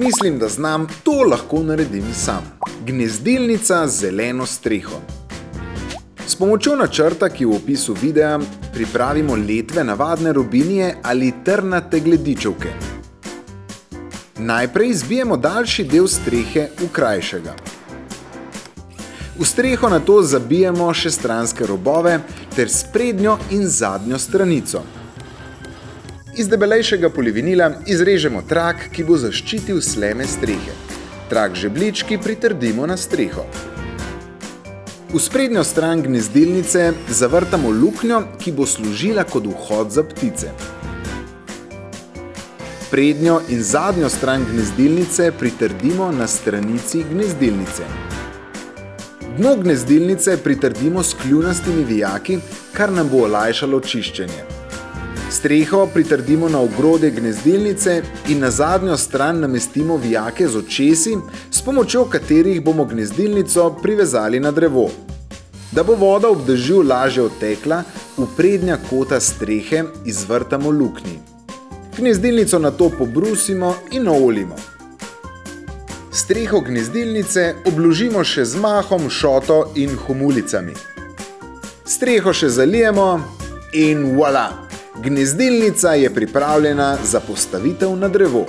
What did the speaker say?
Mislim, da znam, to lahko naredim sam. Gnezdilnica z zeleno streho. S pomočjo načrta, ki je v opisu videa, pripravimo letve navadne robinije ali trnate gledičevke. Najprej zbijemo daljši del strehe v krajšega. V streho nato zabijemo še stranske robove ter sprednjo in zadnjo stranico. Iz debelejšega polivinila izrežemo trak, ki bo zaščitil sleme strehe. Trak žebljički pritrdimo na streho. V sprednjo stran gnezdilnice zavrtamo luknjo, ki bo služila kot vhod za ptice. Prednjo in zadnjo stran gnezdilnice pritrdimo na stranici gnezdilnice. Dno gnezdilnice pritrdimo s kljunastimi vijaki, kar nam bo olajšalo čiščenje. Streho pritrdimo na ogrodje gnezdilnice in na zadnjo stran namestimo vijake z očesi, s pomočjo katerih bomo gnezdilnico privezali na drevo. Da bo voda ob dežju lažje odtekla, v prednja kota strehe izvrtamo luknji. Gnezdilnico nato pobrusimo in naoljimo. Streho gnezdilnice obložimo še z mahom, šoto in homulicami. Streho še zalijemo in voilà! Gnezdilnica je pripravljena za postavitev na drevo.